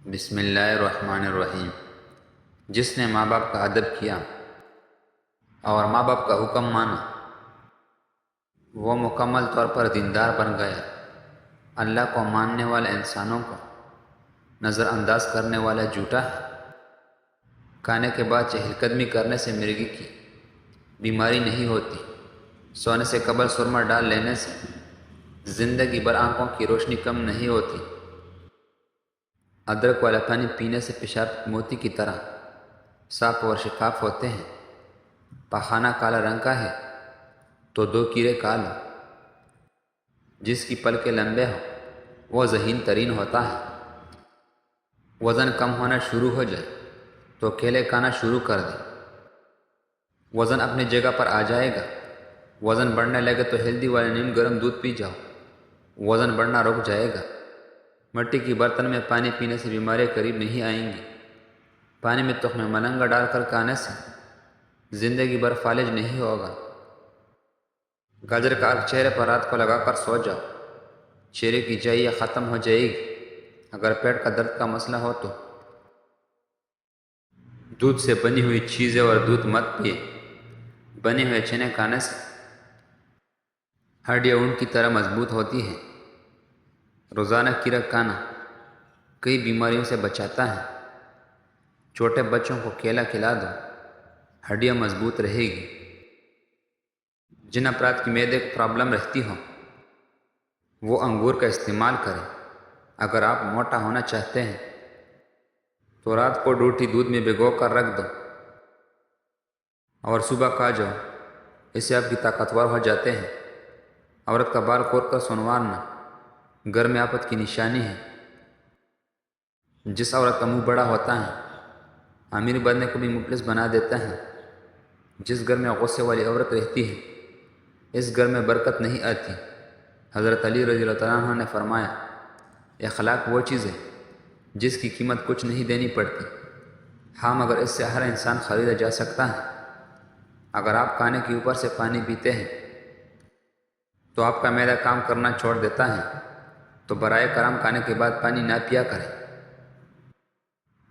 بسم اللہ الرحمن الرحیم۔ جس نے ماں باپ کا ادب کیا اور ماں باپ کا حکم مانا وہ مکمل طور پر دیندار بن گیا۔ اللہ کو ماننے والے انسانوں کو نظر انداز کرنے والا جھوٹا ہے۔ کھانے کے بعد چہل قدمی کرنے سے مرغی کی بیماری نہیں ہوتی۔ سونے سے قبل سرما ڈال لینے سے زندگی بھر آنکھوں کی روشنی کم نہیں ہوتی۔ ادرک والا پانی پینے سے پیشاب موتی کی طرح صاف اور شفاف ہوتے ہیں۔ پخانہ کالا رنگ کا ہے تو 2 کیڑے کالو۔ جس کی پلکیں لمبے ہو وہ ذہین ترین ہوتا ہے۔ وزن کم ہونا شروع ہو جائے تو کیلے کھانا شروع کر دے، وزن اپنی جگہ پر آ جائے گا۔ وزن بڑھنے لگے تو ہلدی والے نیم گرم دودھ پی جاؤ، وزن بڑھنا رک جائے گا۔ مٹی کی برتن میں پانی پینے سے بیماریاں قریب نہیں آئیں گی۔ پانی میں تخم ملنگا ڈال کر کھانے سے زندگی بھر فالج نہیں ہوگا۔ گاجر کا عرق چہرے پر رات کو لگا کر سو جاؤ، چہرے کی جائیاں ختم ہو جائے گی۔ اگر پیٹ کا درد کا مسئلہ ہو تو دودھ سے بنی ہوئی چیزیں اور دودھ مت پیے۔ بنے ہوئے چنے کھانے سے ہڈیاں اون کی طرح مضبوط ہوتی ہیں۔ روزانہ کھیرا کھانا کئی بیماریوں سے بچاتا ہے۔ چھوٹے بچوں کو کیلا کھلا دو، ہڈیاں مضبوط رہے گی۔ جن افراد کی معدے کو پرابلم رہتی ہو وہ انگور کا استعمال کریں۔ اگر آپ موٹا ہونا چاہتے ہیں تو رات کو روٹی دودھ میں بھگو کر رکھ دو اور صبح کھا جاؤ، اس سے آپ کی طاقتور ہو جاتے ہیں۔ عورت کا بال کھول کر سنوارنا گھر میں آفت کی نشانی ہے۔ جس عورت کا منہ بڑا ہوتا ہے امیر بننے کو بھی مفلس بنا دیتا ہے۔ جس گھر میں غصے والی عورت رہتی ہے اس گھر میں برکت نہیں آتی۔ حضرت علی رضی اللہ تعالیٰ عنہ نے فرمایا، اخلاق وہ چیز ہے جس کی قیمت کچھ نہیں دینی پڑتی، ہاں مگر اس سے ہر انسان خریدا جا سکتا ہے۔ اگر آپ کھانے کے اوپر سے پانی پیتے ہیں تو آپ کا معدہ کام کرنا چھوڑ دیتا ہے، تو برائے کرم کھانے کے بعد پانی نہ پیا کریں،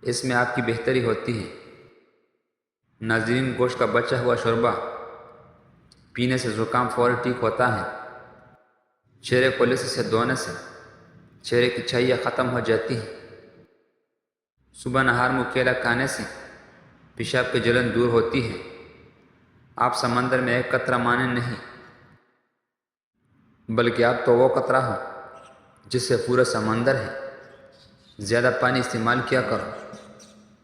اس میں آپ کی بہتری ہوتی ہے۔ ناظرین، گوشت کا بچا ہوا شوربہ پینے سے زکام فوری ٹھیک ہوتا ہے۔ چہرے کو لس سے دھونے سے چہرے کی چھائیاں ختم ہو جاتی ہیں۔ صبح نہار میں کیلا کھانے سے پیشاب کی جلن دور ہوتی ہے۔ آپ سمندر میں ایک قطرہ مانے نہیں بلکہ آپ تو وہ قطرہ ہو جس سے پورا سمندر ہے۔ زیادہ پانی استعمال کیا کرو،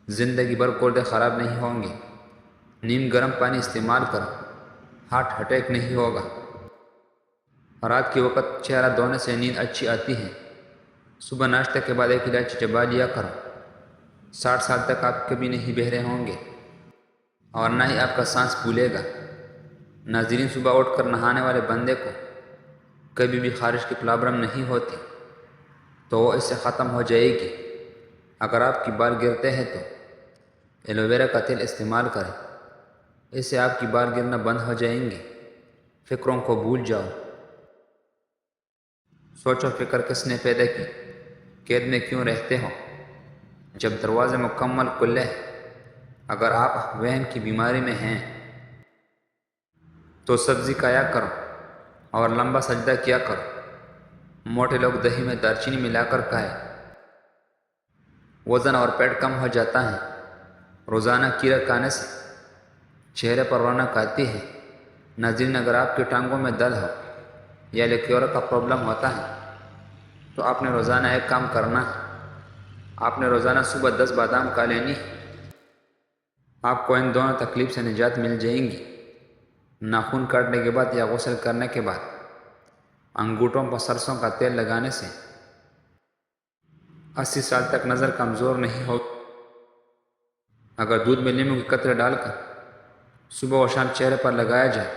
زندگی بھر کوڑے خراب نہیں ہوں گے۔ نیم گرم پانی استعمال کرو، ہارٹ اٹیک نہیں ہوگا۔ رات کے وقت چہرہ دھونے سے نیند اچھی آتی ہے۔ صبح ناشتے کے بعد 1 الائچی چبا لیا کرو، 60 سال تک آپ کبھی نہیں بہرے ہوں گے اور نہ ہی آپ کا سانس پھولے گا۔ ناظرین، صبح اٹھ کر نہانے والے بندے کو کبھی بھی خارش کی پرابلم نہیں ہوتی، تو وہ اس سے ختم ہو جائے گی۔ اگر آپ کی بال گرتے ہیں تو ایلو ویرا کا تیل استعمال کریں، اس سے آپ کی بال گرنا بند ہو جائیں گے۔ فکروں کو بھول جاؤ۔ سوچو فکر کس نے پیدا کی، قید میں کیوں رہتے ہو جب دروازے مکمل کھلے ہیں؟ اگر آپ وہن کی بیماری میں ہیں تو سبزی کھایا کرو اور لمبا سجدہ کیا کرو۔ موٹے لوگ دہی میں دارچینی ملا کر کھائیں، وزن اور پیٹ کم ہو جاتا ہے۔ روزانہ کھیرا کھانے سے چہرے پر رونق آتی ہے۔ ناظرین، اگر آپ کی ٹانگوں میں درد ہو یا لیکیور کا پرابلم ہوتا ہے تو آپ نے روزانہ ایک کام کرنا ہے، آپ نے روزانہ صبح 10 بادام کھا لینی ہے۔ آپ کو ان دونوں تکلیف سے نجات مل جائیں گی۔ ناخن کاٹنے کے بعد یا غسل کرنے کے بعد انگوٹھوں پر سرسوں کا تیل لگانے سے 80 سال تک نظر کمزور نہیں ہوگی۔ اگر دودھ میں لیموں کے قطرے ڈال کر صبح و شام چہرے پر لگایا جائے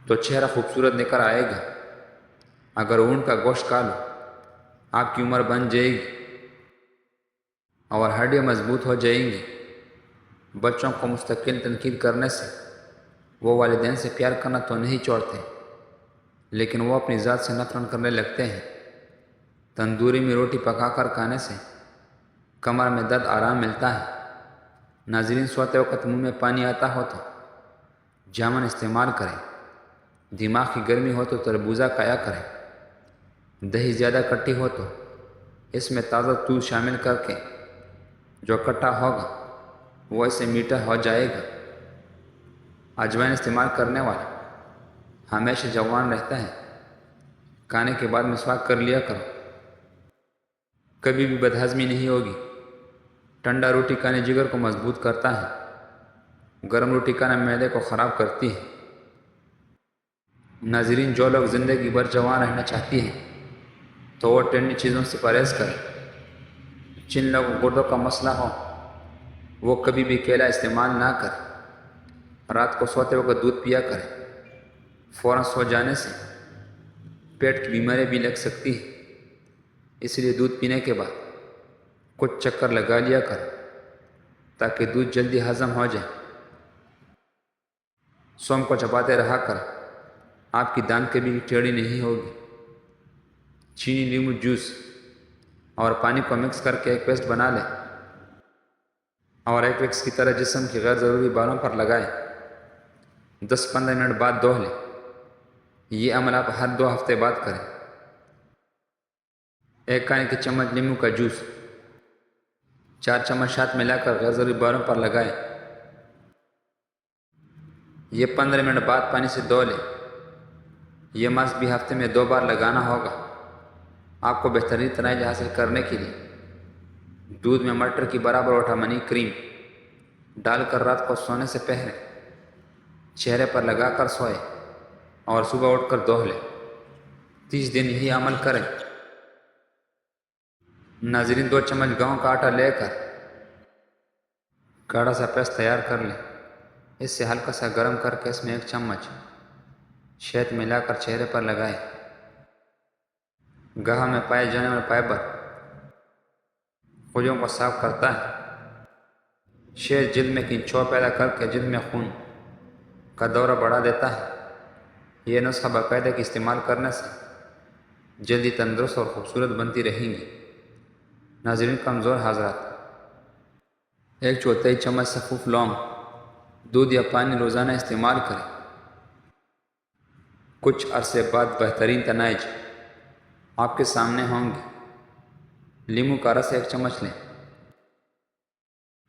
تو چہرہ خوبصورت نکل آئے گا۔ اگر اونٹ کا گوشت کھا لو آپ کی عمر بن جائے گی اور ہڈیاں مضبوط ہو جائیں گی۔ بچوں کو مستقل تنقید کرنے سے وہ والدین سے پیار کرنا تو نہیں چھوڑتے لیکن وہ اپنی ذات سے نفرت کرنے لگتے ہیں۔ تندوری میں روٹی پکا کر کھانے سے کمر میں درد آرام ملتا ہے۔ ناظرین، سوتے وقت منہ میں پانی آتا ہو تو جامن استعمال کریں۔ دماغ کی گرمی ہو تو تربوزہ کھایا کریں۔ دہی زیادہ کھٹی ہو تو اس میں تازہ دودھ شامل کر کے جو کھٹا ہوگا وہ اسے میٹھا ہو جائے گا۔ اجوائن استعمال کرنے والا ہمیشہ جوان رہتا ہے۔ کھانے کے بعد مسواک کر لیا کرو، کبھی بھی بدہضمی نہیں ہوگی۔ ٹھنڈا روٹی کھانے جگر کو مضبوط کرتا ہے، گرم روٹی کھانا معدے کو خراب کرتی ہے۔ ناظرین، جو لوگ زندگی بھر جوان رہنا چاہتی ہیں تو وہ ٹھنڈی چیزوں سے پرہیز کریں۔ جن لوگوں کو گردوں کا مسئلہ ہو وہ کبھی بھی کیلا استعمال نہ کریں۔ رات کو سوتے وقت دودھ پیا کریں۔ فوراً سو جانے سے پیٹ کی بیماریاں بھی لگ سکتی ہیں، اس لیے دودھ پینے کے بعد کچھ چکر لگا لیا کریں تاکہ دودھ جلدی ہضم ہو جائے۔ سوم کو چباتے رہا کریں، آپ کی دانت کبھی بھی ٹیڑھی نہیں ہوگی۔ چینی، لیمو جوس اور پانی کو مکس کر کے ایک پیسٹ بنا لیں اور ایک ویکس کی طرح جسم کی غیر ضروری بالوں پر لگائیں۔ 10-15 منٹ بعد دھو لیں۔ یہ عمل آپ ہر 2 ہفتے بعد کریں۔ 1 کھانے کی چمچ لیمو کا جوس 4 چمچ ہاتھ ملا کر غیر ضروری بالوں پر لگائیں۔ یہ 15 منٹ بعد پانی سے دھو لیں۔ یہ ماسک بھی ہفتے میں 2 بار لگانا ہوگا۔ آپ کو بہترین نتائج حاصل کرنے کے لیے دودھ میں مٹر کی برابر وٹامن کریم ڈال کر رات کو سونے سے پہلے چہرے پر لگا کر سوئے اور صبح اٹھ کر دھو لیں۔ 30 دن یہی عمل کریں۔ ناظرین، 2 چمچ گیہوں کا آٹا لے کر گاڑھا سا پیسٹ تیار کر لیں۔ اس سے ہلکا سا گرم کر کے اس میں 1 چمچ شہد ملا کر چہرے پر لگائیں۔ گاہا میں پائے جانے والا فائبر خلیوں کو صاف کرتا ہے۔ شہد جلد میں کینچو پیدا کر کے جلد میں خون کا دورہ بڑھا دیتا ہے۔ یہ نسخہ باقاعدگی استعمال کرنے سے جلدی تندرست اور خوبصورت بنتی رہیں گی۔ ناظرین، کمزور حضرات 1/4 چمچ سفوف لونگ دودھ یا پانی روزانہ استعمال کریں۔ کچھ عرصے بعد بہترین نتائج آپ کے سامنے ہوں گے۔ لیمو کا رس 1 چمچ لیں۔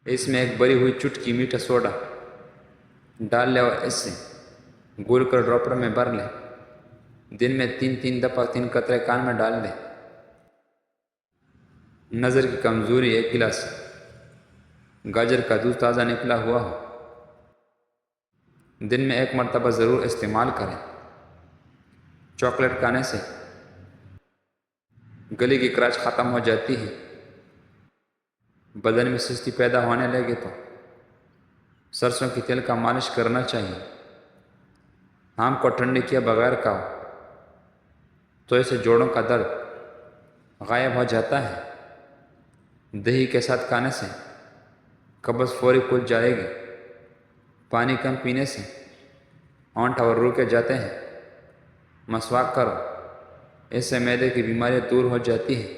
اس میں 1 بری ہوئی چٹکی میٹھا سوڈا ڈال لیں اور اس سے گول کر ڈراپر میں بھر لیں۔ دن میں 3 دفعہ 3 قطرے کان میں ڈال دیں۔ نظر کی کمزوری 1 گلاس گاجر کا دودھ تازہ نکلا ہوا ہو دن میں 1 مرتبہ ضرور استعمال کریں۔ چاکلیٹ کھانے سے گلے کی خراش ختم ہو جاتی ہے۔ بدن میں سستی پیدا ہونے لگے تو سرسوں کے تیل کا مالش کرنا چاہیے۔ آم کو ٹھنڈے کیا بغیر کھاؤ تو اسے جوڑوں کا درد غائب ہو جاتا ہے۔ دہی کے ساتھ کھانے سے قبض فوری کھل جائے گی۔ پانی کم پینے سے ہونٹ اور روکے جاتے ہیں۔ مسواک کرو، اس سے معدے کی بیماریاں دور ہو جاتی ہیں۔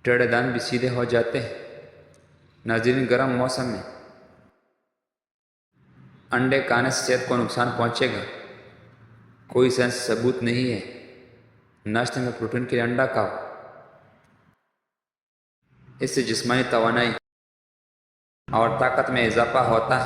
ٹیڑھے دانت بھی سیدھے ہو جاتے ہیں۔ ناظرین، گرم موسم میں انڈے کھانے سے صحت کو نقصان پہنچے گا، کوئی سائنسی ثبوت نہیں ہے۔ ناشتے میں پروٹین کے لیے انڈا کھاؤ، اس سے جسمانی توانائی اور طاقت میں اضافہ ہوتا ہے۔